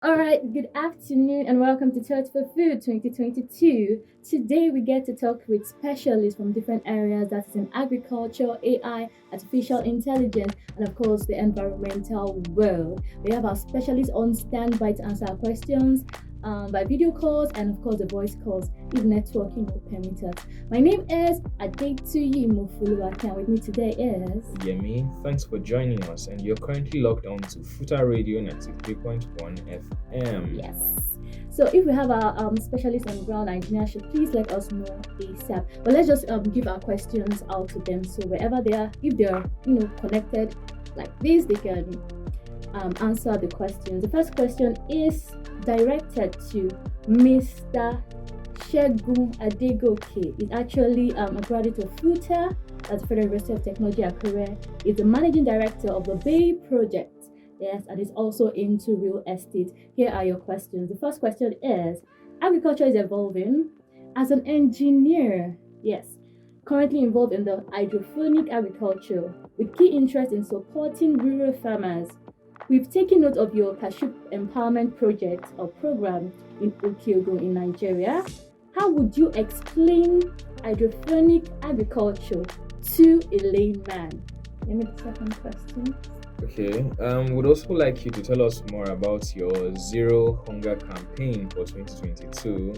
All right, good afternoon and welcome to Touch for Food 2022. Today we get to talk with specialists from different areas that is in agriculture, AI, artificial intelligence, and of course the environmental world. We have our specialists on standby to answer our questions by video calls and of course the voice calls if networking will permit us. My name is Adetuyi Foluke and with me today is Yami, thanks for joining us, and you're currently logged on to Futa Radio 93.1 FM. Yes. So if we have our specialists on ground, our engineers should please let us know ASAP. But let's just give our questions out to them. So wherever they are, if they are connected like this, they can answer the questions. The first question is directed to Mr. Shegun Adegoke. He's actually a graduate of FUTA at the Federal University of Technology Akure. He's the managing director of the Bay Project. Yes, and is also into real estate. Here are your questions. The first question is: agriculture is evolving. As an engineer, yes, currently involved in the hydroponic agriculture with key interest in supporting rural farmers. We've taken note of your cashew empowerment project or program in Okiogo in Nigeria. How would you explain hydroponic agriculture to a layman? Let me the second question. Okay, would also like you to tell us more about your Zero Hunger campaign for 2022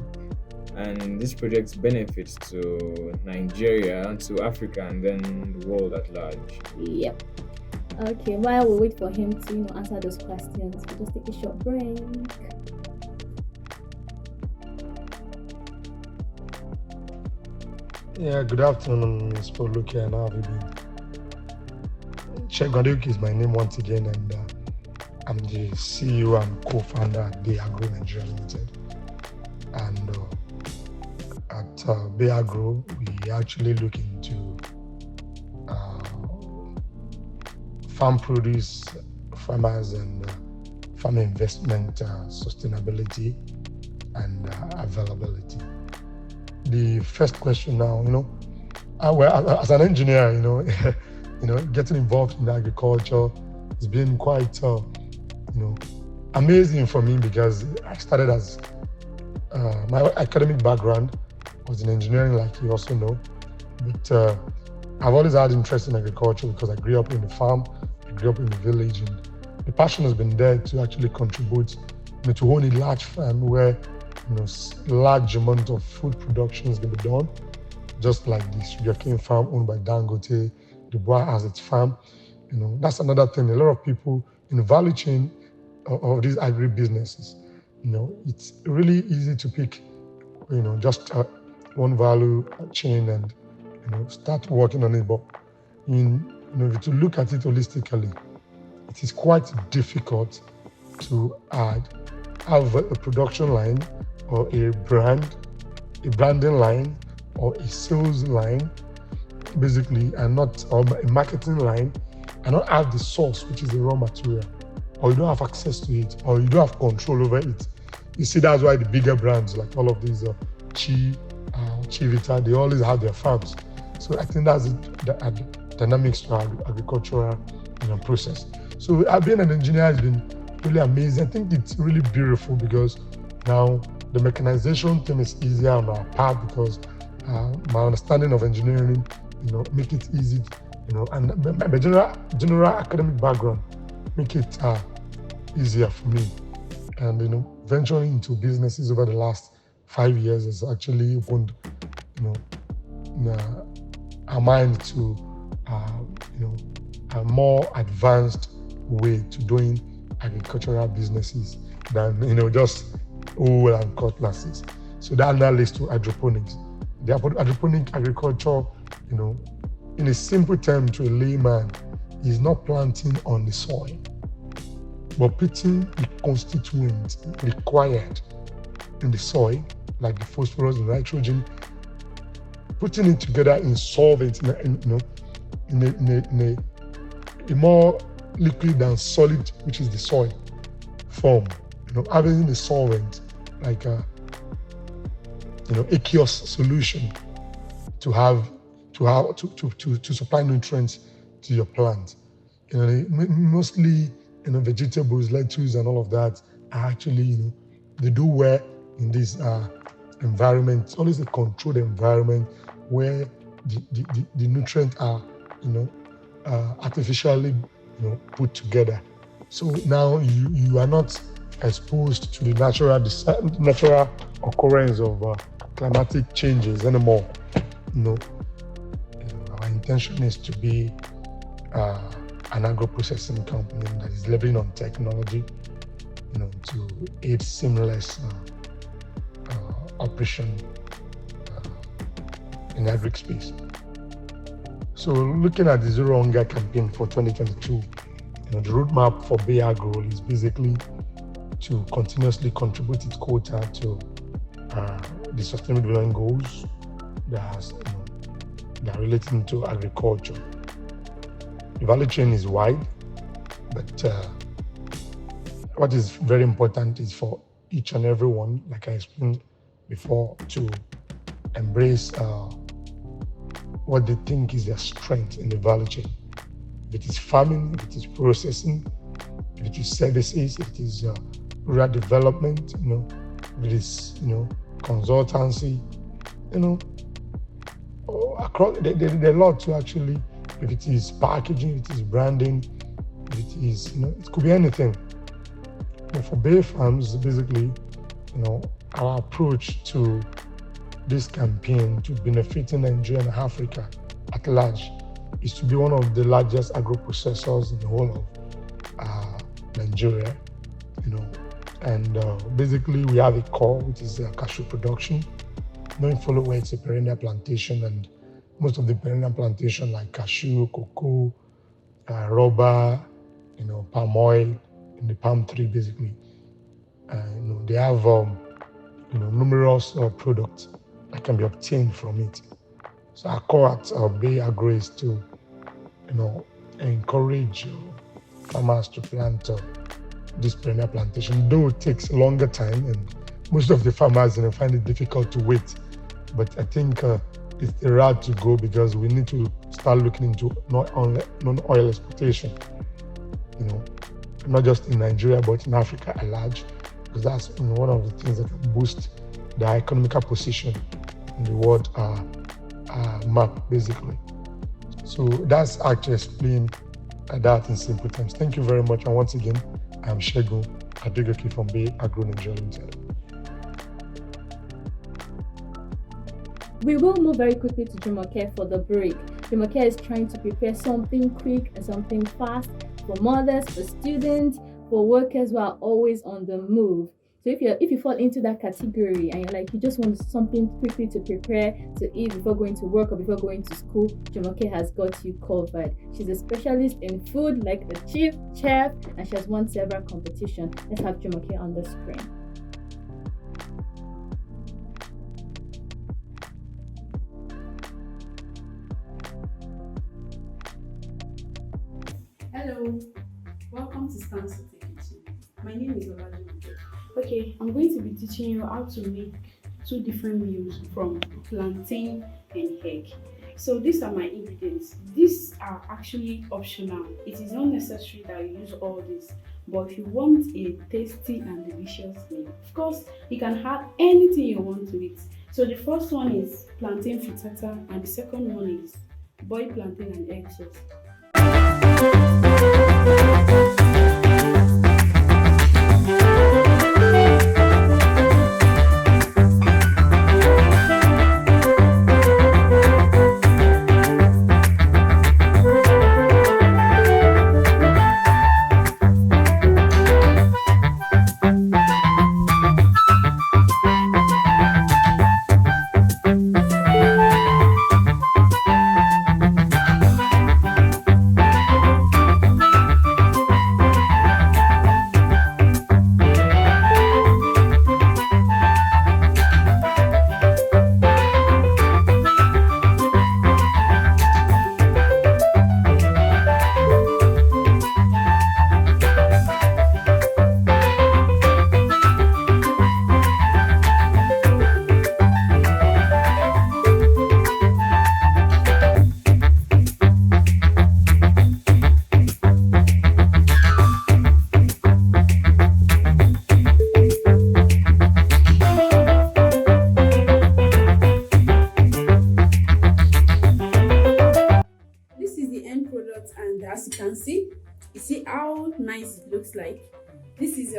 and this project's benefits to Nigeria, to Africa, and then the world at large. Yep. Okay, while we wait for him to answer those questions, we'll just take a short break. Yeah, good afternoon, Ms. Foluke, and how have you been? Shegun is my name once again, and I'm the CEO and co-founder at Bay Agro Nigeria Limited. And at Bay Agro, we actually look into farm produce, farmers, and farm investment sustainability and availability. The first question now, well, as an engineer, getting involved in agriculture has been quite, amazing for me because I started as my academic background was in engineering, like you also know, but I've always had interest in agriculture because I grew up in the farm, I grew up in the village, and the passion has been there to actually contribute, to own a large farm where large amount of food production is going to be done, just like the sugarcane farm owned by Dangote. Dubois has its farm. That's another thing. A lot of people in the value chain of these agri businesses, it's really easy to pick, just one value chain and, start working on it. But if you look at it holistically, it is quite difficult to have a production line or a branding line or a sales line, basically, and not or a marketing line, and not have the source, which is the raw material, or you don't have access to it, or you don't have control over it. You see, that's why the bigger brands like all of these Chivita, they always have their farms. So I think that's the dynamics to agricultural process. So being an engineer has been really amazing. I think it's really beautiful because now the mechanization thing is easier on our part because my understanding of engineering, make it easy, and my general academic background make it easier for me. And venturing into businesses over the last 5 years has actually opened, our mind to, a more advanced way to doing agricultural businesses than just oil and cutlasses. So that now leads to hydroponics. The hydroponic agriculture, in a simple term to a layman, is not planting on the soil, but putting the constituents required in the soil, like the phosphorus and nitrogen, putting it together in solvents, in a more liquid than solid, which is the soil form. Having a solvent like aqueous solution to supply nutrients to your plant. Mostly vegetables, lettuce, and all of that are actually, they do well in this environment. It's always a controlled environment where the nutrients are, artificially, put together. So now you are not exposed to the natural occurrence of climatic changes anymore. Our intention is to be an agro-processing company that is leveraging on technology, to aid seamless operation in agri space. So looking at the Zero Hunger campaign for 2022, the roadmap for Bay Agro is basically to continuously contribute its quota to the Sustainable Development Goals that are relating to agriculture. The value chain is wide, but what is very important is for each and every one, like I explained before, to embrace what they think is their strength in the value chain. If it is farming, if it is processing, if it is services, if it is rural development, if it is, consultancy, across, there are a lot to actually, if it is packaging, if it is branding, if it is, it could be anything. But for Bay Farms, basically, our approach to this campaign to benefiting Nigeria and Africa at large is to be one of the largest agro-processors in the whole of Nigeria, and basically we have a core, which is cashew production. Knowing follow where it's a perennial plantation, and most of the perennial plantation like cashew, cocoa, rubber, palm oil, and the palm tree basically, they have numerous products that can be obtained from it. So our core at Bay Agro is to encourage farmers to plant this perennial plantation, though it takes a longer time and most of the farmers find it difficult to wait. But I think it's the route to go, because we need to start looking into non-oil exploitation, not just in Nigeria, but in Africa at large, because that's one of the things that can boost the economical position in the world map, basically. So that's actually explain that in simple terms. Thank you very much. And once again, I'm Shegun Adetuyi from Bay Agro Nigeria Limited. We will move very quickly to Jumoke for the break. Jumoke is trying to prepare something quick and something fast for mothers, for students, for workers who are always on the move. So if you fall into that category and you just want something quickly to prepare to eat before going to work or before going to school, Jumoke has got you covered. She's a specialist in food, like a chief chef, and she has won several competitions. Let's have Jumoke on the screen. Hello, welcome to Stansberry Kitchen. My name is Adetuyi. Okay, I'm going to be teaching you how to make two different meals from plantain and egg. So these are my ingredients. These are actually optional. It is not necessary that you use all this, but if you want a tasty and delicious meal, of course, you can add anything you want to it. So the first one is plantain frittata, and the second one is boiled plantain and egg sauce.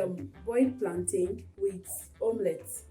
boiled plantain with omelette.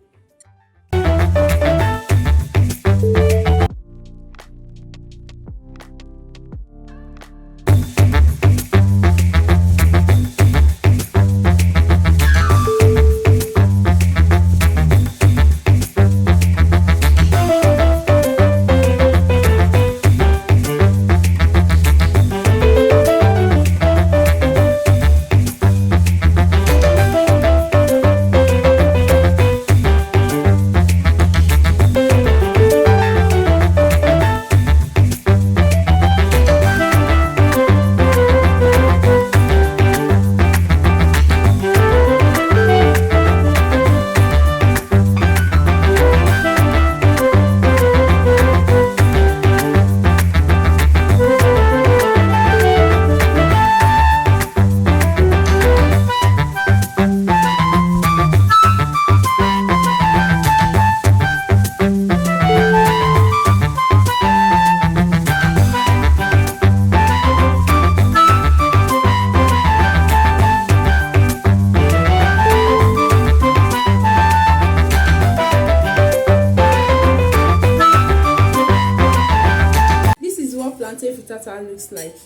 This is what plantain frittata looks like.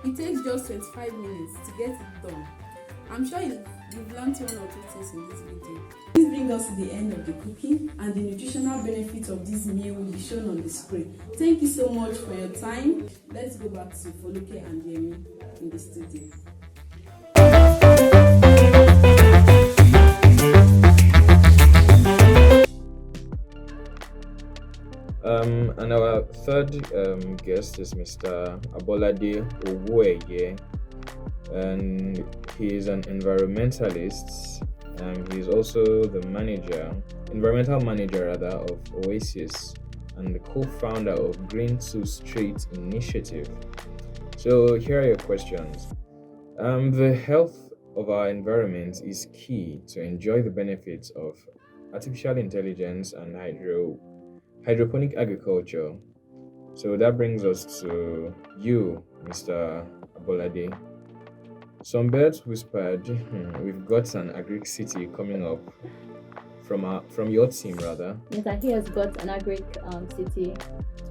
It takes just 25 minutes to get it done. I'm sure you've learned one or two things in this video. This brings us to the end of the cooking, and the nutritional benefits of this meal will be shown on the screen. Thank you so much for your time. Let's go back to Foluke and Yami in the studio. And our third guest is Mr. Abolade Owueye, and he is an environmentalist. He is also the environmental manager of Oasis, and the co-founder of Green to Street Initiative. So here are your questions. The health of our environment is key to enjoy the benefits of artificial intelligence and hydroponic agriculture. So that brings us to you, Mr. Abolade. Some birds whispered, we've got an agric city coming up from your team rather. Yes, I hear has got an agric city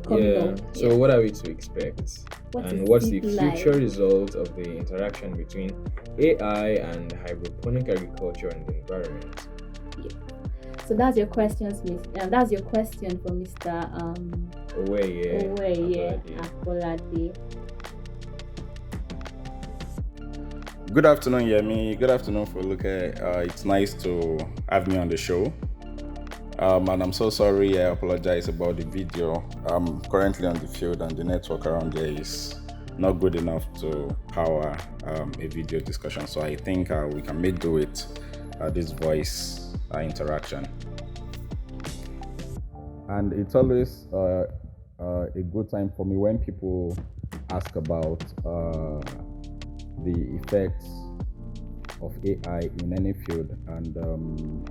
coming up. So what are we to expect? What's the future result of the interaction between AI and hydroponic agriculture and the environment? Yeah. So that's your questions, that's your question for Mr. Owueye Abolade. Good afternoon, Yami. Good afternoon, Foluke. It's nice to have me on the show. And I'm so sorry. I apologize about the video. I'm currently on the field, and the network around there is not good enough to power a video discussion. So I think we can make do with this voice interaction. And it's always a good time for me when people ask about the effects of AI in any field, and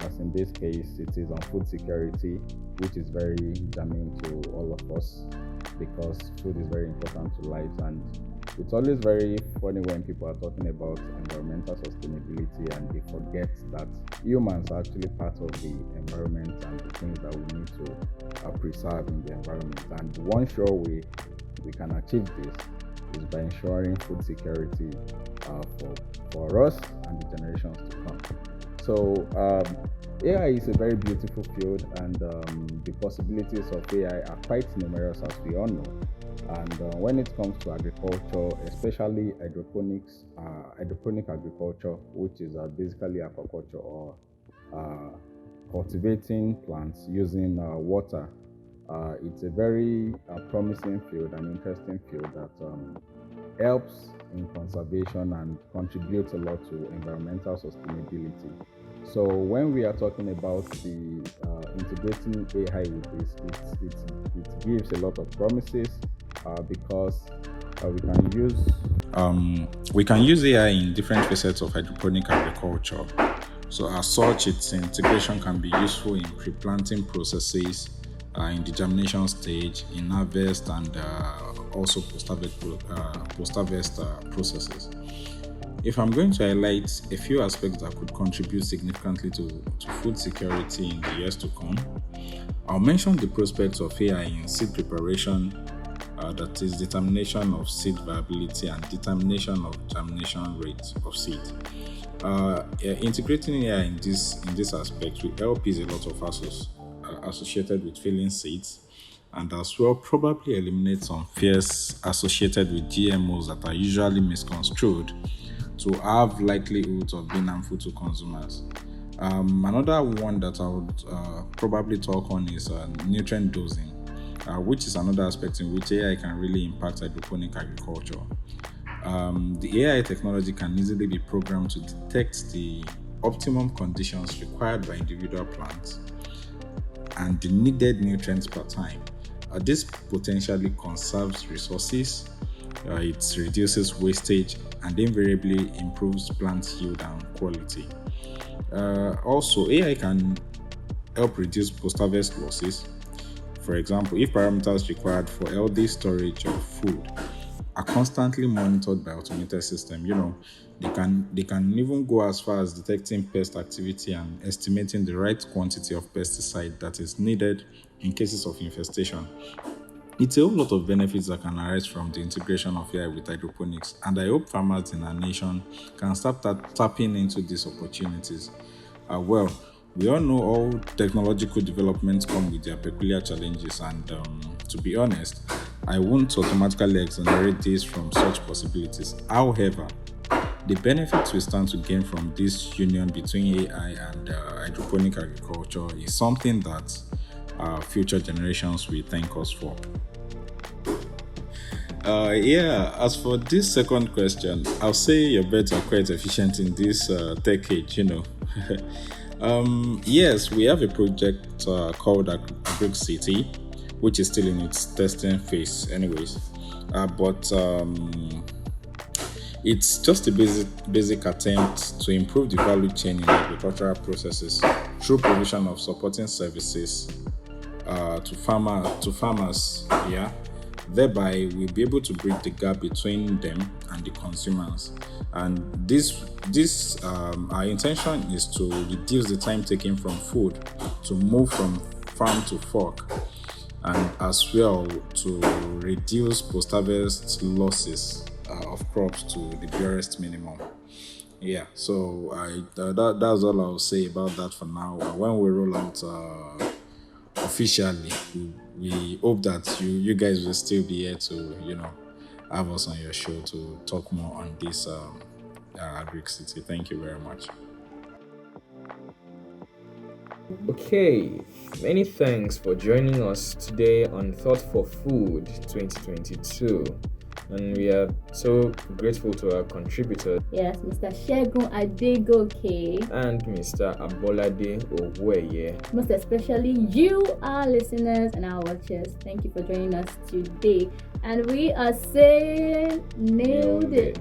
as in this case, it is on food security, which is very germane to all of us because food is very important to lives. And it's always very funny when people are talking about environmental sustainability and they forget that humans are actually part of the environment and the things that we need to preserve in the environment. And one sure way we can achieve this is by ensuring food security for us and the generations to come. So AI is a very beautiful field, and the possibilities of AI are quite numerous, as we all know. And when it comes to agriculture, especially hydroponic agriculture, which is basically aquaculture or cultivating plants using water, it's a very promising field, an interesting field that helps in conservation and contributes a lot to environmental sustainability. So when we are talking about the integrating AI with this, it gives a lot of promises because we can use AI in different facets of hydroponic agriculture. So as such, its integration can be useful in pre-planting processes, in the germination stage, in harvest, and also post-harvest processes. If I'm going to highlight a few aspects that could contribute significantly to food security in the years to come, I'll mention the prospects of AI in seed preparation, that is determination of seed viability and determination of germination rate of seed. Integrating AI in this aspect will help ease a lot of hassles associated with filling seeds, and as well probably eliminate some fears associated with GMOs that are usually misconstrued to have likelihoods of being harmful to consumers. Another one that I would probably talk on is nutrient dosing, which is another aspect in which AI can really impact hydroponic agriculture. The AI technology can easily be programmed to detect the optimum conditions required by individual plants and the needed nutrients per time. This potentially conserves resources, it reduces wastage, and invariably improves plant yield and quality. Also, AI can help reduce post-harvest losses. For example, if parameters required for healthy storage of food are constantly monitored by automated system, they can even go as far as detecting pest activity and estimating the right quantity of pesticide that is needed in cases of infestation. It's a whole lot of benefits that can arise from the integration of AI with hydroponics, and I hope farmers in our nation can start tapping into these opportunities. Well, we all know all technological developments come with their peculiar challenges, and to be honest, I won't automatically exonerate this from such possibilities. However, the benefits we stand to gain from this union between AI and hydroponic agriculture is something that future generations will thank us for. As for this second question, I'll say your birds are quite efficient in this tech age, Yes, we have a project called Agric City, which is still in its testing phase, anyways. But it's just a basic attempt to improve the value chain in agricultural processes through provision of supporting services to farmers. Thereby, we'll be able to bridge the gap between them and the consumers. And this our intention is to reduce the time taken from food to move from farm to fork, and as well to reduce post-harvest losses of crops to the barest minimum. So that's all I'll say about that for now. When we roll out officially, we hope that you guys will still be here to have us on your show to talk more on this Agric City. Thank you very much. Okay, many thanks for joining us today on Thought for Food 2022. And we are so grateful to our contributors. Yes, Mr. Shegun Adegoke. And Mr. Abolade Oweye. Most especially you, our listeners and our watchers. Thank you for joining us today. And we are saying, nailed it.